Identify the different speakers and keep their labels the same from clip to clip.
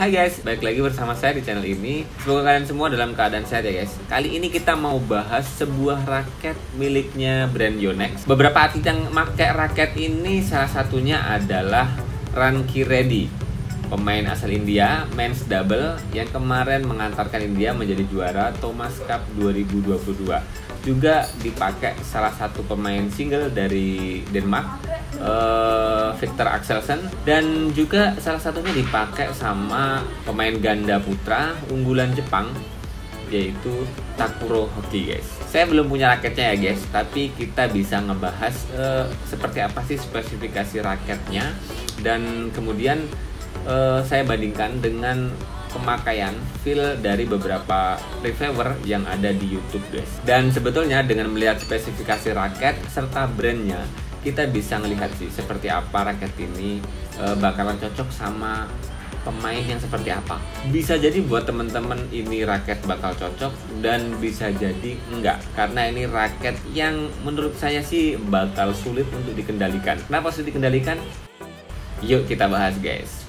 Speaker 1: Hai guys, balik lagi bersama saya di channel ini. Semoga kalian semua dalam keadaan sehat ya guys. Kali ini kita mau bahas sebuah raket miliknya brand Yonex. Beberapa atlet yang pakai raket ini salah satunya adalah Ranki Reddy, pemain asal India, men's double yang kemarin mengantarkan India menjadi juara Thomas Cup 2022. Juga dipakai salah satu pemain single dari Denmark, Viktor Axelsen, dan juga salah satunya dipakai sama pemain ganda putra unggulan Jepang, yaitu Takuro Hoki guys. Saya belum punya raketnya ya guys, tapi kita bisa ngebahas seperti apa sih spesifikasi raketnya, dan kemudian saya bandingkan dengan pemakaian feel dari beberapa reviewer yang ada di YouTube guys. Dan sebetulnya dengan melihat spesifikasi raket serta brandnya, kita bisa melihat sih seperti apa raket ini bakalan cocok sama pemain yang seperti apa. Bisa jadi buat temen-temen ini raket bakal cocok, dan bisa jadi enggak, karena ini raket yang menurut saya sih bakal sulit untuk dikendalikan. Kenapa sulit dikendalikan? Yuk kita bahas guys.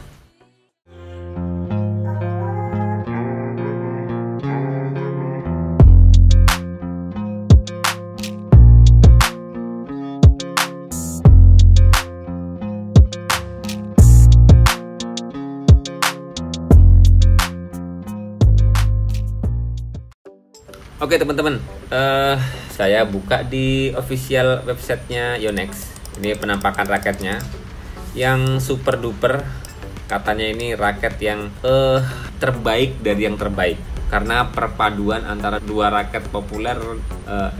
Speaker 1: Oke teman-teman, saya buka di official websitenya Yonex. Ini penampakan raketnya yang super duper. Katanya ini raket yang terbaik dari yang terbaik, karena perpaduan antara dua raket populer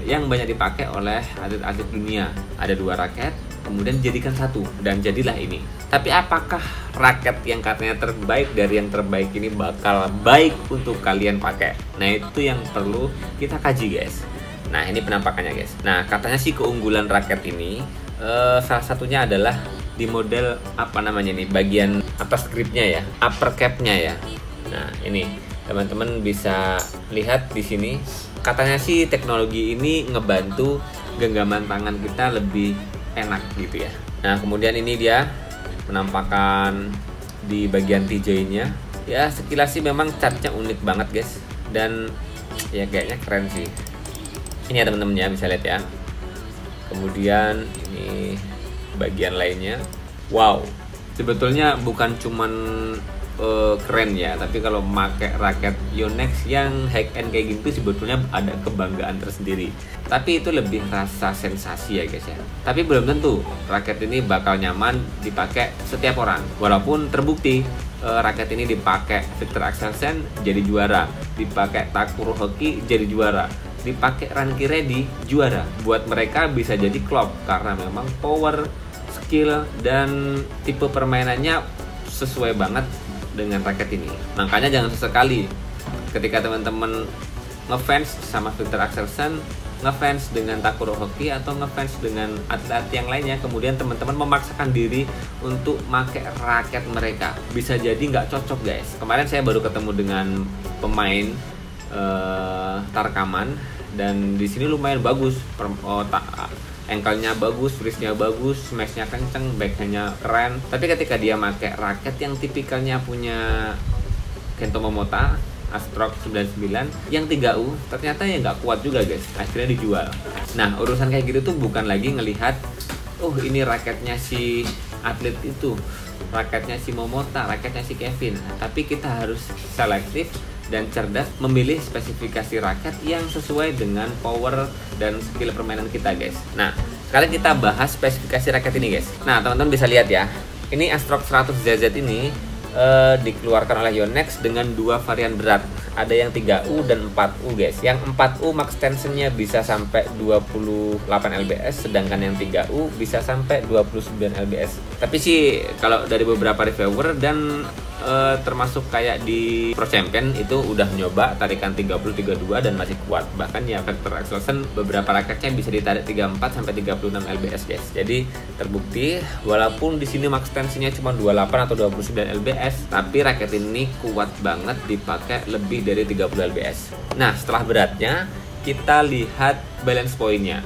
Speaker 1: yang banyak dipakai oleh atlet-atlet dunia. Ada dua raket kemudian dijadikan satu, dan jadilah ini. Tapi apakah raket yang katanya terbaik dari yang terbaik ini bakal baik untuk kalian pakai? Nah, itu yang perlu kita kaji guys. Nah, ini penampakannya guys. Nah, katanya sih keunggulan raket ini salah satunya adalah di model apa namanya nih, bagian atas gripnya ya, upper capnya ya. Nah, ini teman-teman bisa lihat di sini. Katanya sih teknologi ini ngebantu genggaman tangan kita lebih enak gitu ya. Nah, kemudian ini dia penampakan di bagian TJ-nya. Ya, sekilas sih memang catnya unik banget guys, dan ya kayaknya keren sih. Ini ya teman-teman ya, bisa lihat ya. Kemudian ini bagian lainnya. Wow, sebetulnya bukan cuman keren ya, tapi kalau pakai raket Yonex yang high end kayak gitu sebetulnya ada kebanggaan tersendiri. Tapi itu lebih rasa sensasi ya guys ya. Tapi belum tentu raket ini bakal nyaman dipakai setiap orang. Walaupun terbukti raket ini dipakai Viktor Axelsen jadi juara, dipakai Takuro Hoki jadi juara, dipakai Ranki Reddy juara. Buat mereka bisa jadi klop karena memang power, skill, dan tipe permainannya sesuai banget dengan raket ini. Makanya jangan sesekali ketika teman-teman ngefans sama Viktor Axelsen, ngefans dengan Takuro Hoki, atau ngefans dengan atlet yang lainnya, kemudian teman-teman memaksakan diri untuk pakai raket mereka, bisa jadi nggak cocok guys. Kemarin saya baru ketemu dengan pemain Tarkaman, dan di sini lumayan bagus, ankle-nya bagus, wrist-nya bagus, smash-nya kenceng, backhandnya keren. Tapi ketika dia pakai raket yang tipikalnya punya Kento Momota, Astrock 99 yang 3U, ternyata ya nggak kuat juga guys, akhirnya dijual. Nah, urusan kayak gitu tuh bukan lagi ngelihat, oh ini raketnya si atlet itu, raketnya si Momota, raketnya si Kevin. Tapi kita harus selektif dan cerdas memilih spesifikasi raket yang sesuai dengan power dan skill permainan kita guys. Nah, sekarang kita bahas spesifikasi raket ini guys. Nah, teman-teman bisa lihat ya, ini Astrock 100ZZ ini dikeluarkan oleh Yonex dengan dua varian berat. Ada yang 3U dan 4U guys. Yang 4U max tensionnya bisa sampai 28 lbs, sedangkan yang 3U bisa sampai 29 lbs. Tapi sih kalau dari beberapa reviewer dan termasuk kayak di Pro Champion itu udah nyoba tarikan 30-32 dan masih kuat. Bahkan ya Viktor Axelsen beberapa raketnya bisa ditarik 34 sampai 36 lbs guys. Jadi terbukti walaupun di sini max tensinya cuma 28 atau 29 lbs, tapi raket ini kuat banget dipakai lebih dari 30 lbs. Nah, setelah beratnya kita lihat balance point-nya,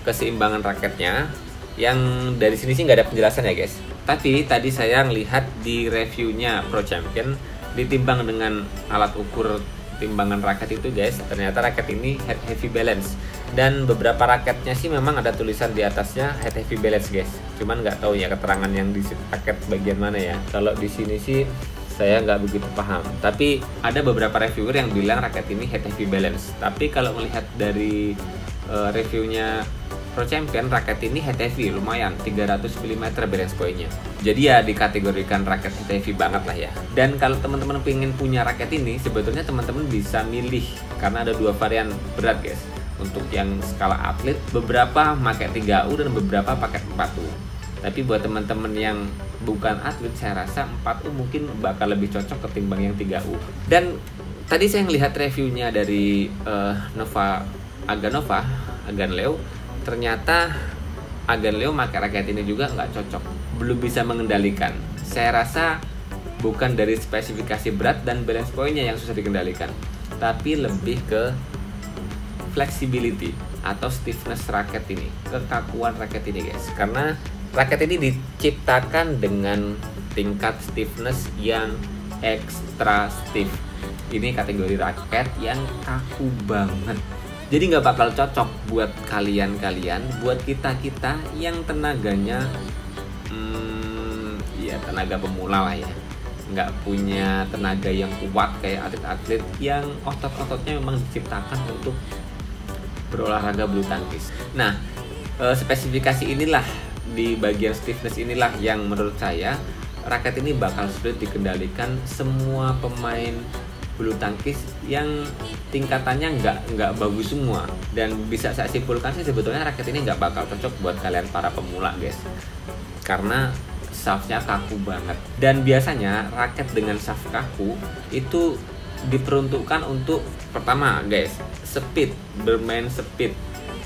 Speaker 1: keseimbangan raketnya, yang dari sini sih nggak ada penjelasan ya guys. Tapi tadi saya ngelihat di reviewnya Pro Champion ditimbang dengan alat ukur timbangan raket itu guys, ternyata raket ini head heavy balance. Dan beberapa raketnya sih memang ada tulisan di atasnya head heavy balance guys, cuman nggak tahu ya keterangan yang di raket bagian mana ya. Kalau di sini sih saya nggak begitu paham, tapi ada beberapa reviewer yang bilang raket ini head heavy balance. Tapi kalau melihat dari reviewnya Pro Champion, raket ini head heavy lumayan, 300 mm balance pointnya. Jadi ya dikategorikan raket head heavy banget lah ya. Dan kalau teman-teman pengen punya raket ini, sebetulnya teman-teman bisa milih karena ada dua varian berat guys. Untuk yang skala atlet, beberapa pakai 3U dan beberapa pakai 4U. Tapi buat teman-teman yang bukan atlet, saya rasa 4U mungkin bakal lebih cocok ketimbang yang 3U. Dan tadi saya melihat reviewnya dari Aganleo, ternyata Aganleo pakai raket ini juga nggak cocok, belum bisa mengendalikan. Saya rasa bukan dari spesifikasi berat dan balance pointnya yang susah dikendalikan, tapi lebih ke flexibility atau stiffness raket ini, kekakuan raket ini guys. Karena raket ini diciptakan dengan tingkat stiffness yang extra stiff. Ini kategori raket yang kaku banget. Jadi nggak bakal cocok buat kalian-kalian, buat kita-kita yang tenaganya ya tenaga pemula lah ya. Nggak punya tenaga yang kuat kayak atlet-atlet yang otot-ototnya memang diciptakan untuk berolahraga bulu tangkis. Nah, spesifikasi inilah di bagian stiffness inilah yang menurut saya raket ini bakal sulit dikendalikan semua pemain bulu tangkis yang tingkatannya nggak bagus semua. Dan bisa saya simpulkan sih sebetulnya raket ini nggak bakal cocok buat kalian para pemula guys, karena shaftnya kaku banget. Dan biasanya raket dengan shaft kaku itu diperuntukkan untuk pertama guys, speed, bermain speed,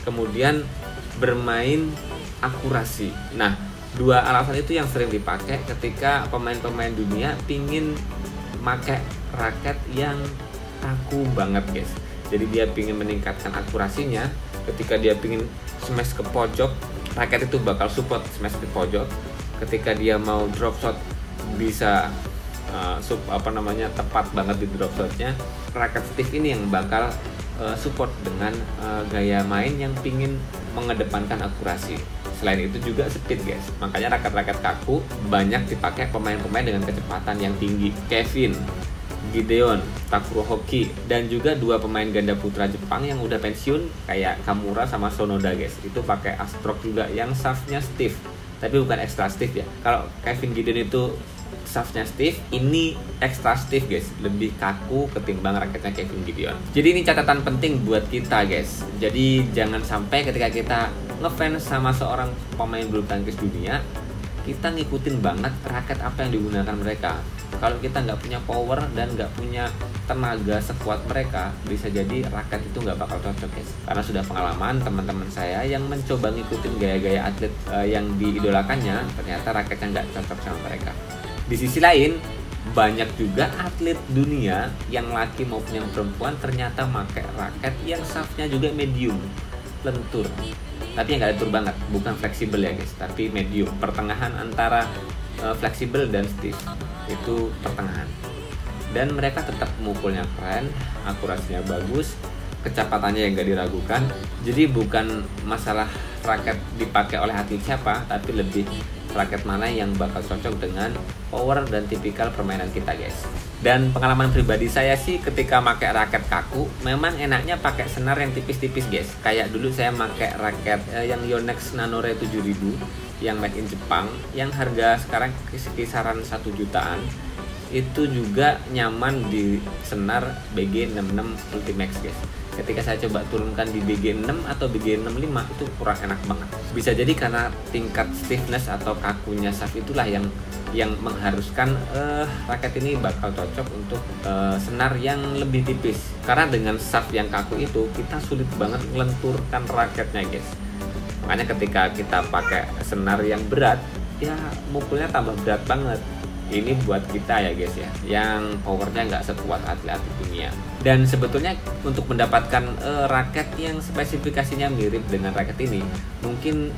Speaker 1: kemudian bermain akurasi. Nah, dua alasan itu yang sering dipakai ketika pemain-pemain dunia pingin pakai raket yang kaku banget guys. Jadi dia pingin meningkatkan akurasinya. Ketika dia pingin smash ke pojok, raket itu bakal support smash ke pojok. Ketika dia mau drop shot bisa tepat banget di drop shotnya. Raket stiff ini yang bakal support dengan gaya main yang pingin mengedepankan akurasi. Selain itu juga speed guys. Makanya raket-raket kaku banyak dipakai pemain-pemain dengan kecepatan yang tinggi. Kevin, Gideon, Takuro Hoki, dan juga dua pemain ganda putra Jepang yang udah pensiun kayak Kamura sama Sonoda guys. Itu pakai A-stroke juga yang shaftnya stiff, tapi bukan extra stiff ya. Kalau Kevin Gideon itu shaftnya stiff, ini extra stiff guys, lebih kaku ketimbang raketnya Kevin Gideon. Jadi ini catatan penting buat kita guys. Jadi jangan sampai ketika kita ngefans sama seorang pemain bulu tangkis dunia, kita ngikutin banget raket apa yang digunakan mereka. Kalau kita nggak punya power dan nggak punya tenaga sekuat mereka, bisa jadi raket itu nggak bakal cocok guys. Karena sudah pengalaman teman-teman saya yang mencoba ngikutin gaya-gaya atlet yang diidolakannya, ternyata raketnya nggak cocok sama mereka. Di sisi lain, banyak juga atlet dunia yang laki maupun yang perempuan ternyata pakai raket yang shaftnya juga medium, lentur. Tapi yang nggak lentur banget, bukan fleksibel ya guys, tapi medium, pertengahan antara fleksibel dan stiff, itu pertengahan. Dan mereka tetap mukulnya keren, akurasinya bagus, kecepatannya yang nggak diragukan. Jadi bukan masalah raket dipakai oleh atlet siapa, tapi lebih raket mana yang bakal cocok dengan power dan tipikal permainan kita guys. Dan pengalaman pribadi saya sih ketika pakai raket kaku, memang enaknya pakai senar yang tipis-tipis guys. Kayak dulu saya pakai raket yang Yonex Nanore 7000 yang made in Jepang, yang harga sekarang kisaran 1 jutaan. Itu juga nyaman di senar BG66 Ultimax guys. Ketika saya coba turunkan di BG6 atau BG65 itu kurang enak banget. Bisa jadi karena tingkat stiffness atau kakunya shaft itulah yang mengharuskan raket ini bakal cocok untuk senar yang lebih tipis. Karena dengan shaft yang kaku itu kita sulit banget melenturkan raketnya guys. Makanya ketika kita pakai senar yang berat, ya mukulnya tambah berat banget. Ini buat kita ya guys ya, yang powernya nggak sekuat atlet-atlet dunia. Dan sebetulnya untuk mendapatkan raket yang spesifikasinya mirip dengan raket ini, mungkin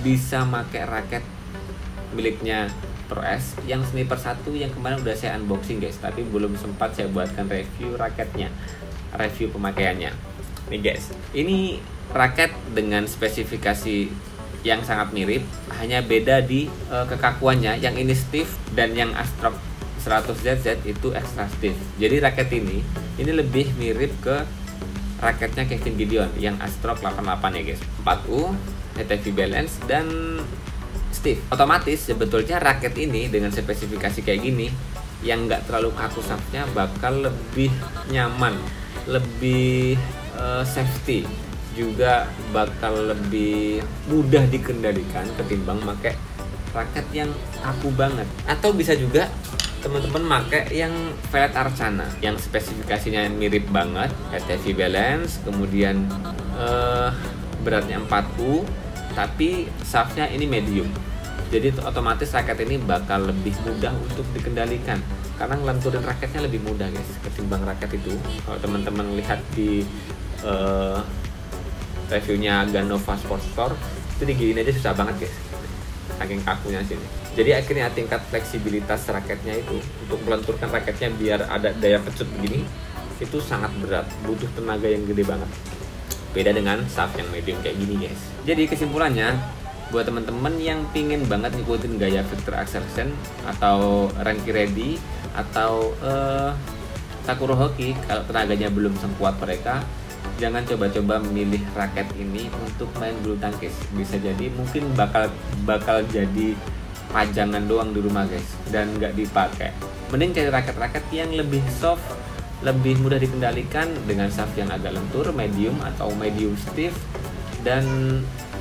Speaker 1: bisa pakai raket miliknya Pro S yang sniper 1 yang kemarin udah saya unboxing guys, tapi belum sempat saya buatkan review raketnya, review pemakaiannya. Nih guys, ini raket dengan spesifikasi yang sangat mirip, hanya beda di kekakuannya. Yang ini stiff dan yang Astrok 100ZZ itu extra stiff. Jadi raket ini lebih mirip ke raketnya Kevin Gideon yang Astrok 88 ya guys. 4U, heavy balance dan stiff. Otomatis sebetulnya raket ini dengan spesifikasi kayak gini yang nggak terlalu kaku shaftnya bakal lebih nyaman, lebih safety, juga bakal lebih mudah dikendalikan ketimbang pakai raket yang kaku banget. Atau bisa juga teman-teman pakai yang Velet Arcana yang spesifikasinya mirip banget, heavy balance, kemudian beratnya 4U, tapi shaftnya ini medium. Jadi otomatis raket ini bakal lebih mudah untuk dikendalikan karena ngelenturin raketnya lebih mudah guys ketimbang raket itu. Kalau teman-teman lihat di reviewnya Ganova Sport Store itu diginiin aja susah banget guys, saking kakunya sini. Jadi akhirnya tingkat fleksibilitas raketnya itu untuk melenturkan raketnya biar ada daya pecut begini itu sangat berat, butuh tenaga yang gede banget. Beda dengan shaft yang medium kayak gini guys. Jadi kesimpulannya, buat teman-teman yang pingin banget ngikutin gaya Victor Axelsen atau Ranky Reddy atau Takuro Hoki, kalau tenaganya belum sekuat mereka, jangan coba-coba milih raket ini untuk main bulu tangkis. Bisa jadi mungkin bakal jadi pajangan doang di rumah guys dan nggak dipakai. Mending cari raket-raket yang lebih soft, lebih mudah dikendalikan dengan shaft yang agak lentur, medium atau medium stiff, dan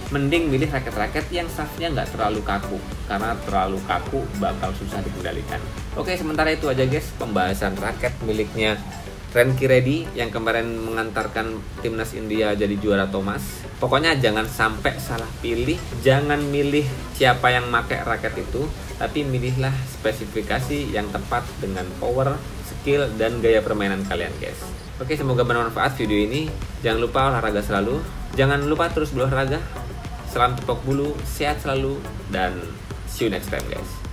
Speaker 1: mending milih raket-raket yang shaftnya nggak terlalu kaku, karena terlalu kaku bakal susah dikendalikan. Oke, sementara itu aja guys pembahasan raket miliknya Ranky Reddy yang kemarin mengantarkan timnas India jadi juara Thomas. Pokoknya jangan sampai salah pilih, jangan milih siapa yang pakai raket itu, tapi milihlah spesifikasi yang tepat dengan power, skill, dan gaya permainan kalian guys. Oke, semoga bermanfaat video ini. Jangan lupa olahraga selalu, jangan lupa terus berolahraga. Salam tepok bulu, sehat selalu, dan see you next time guys.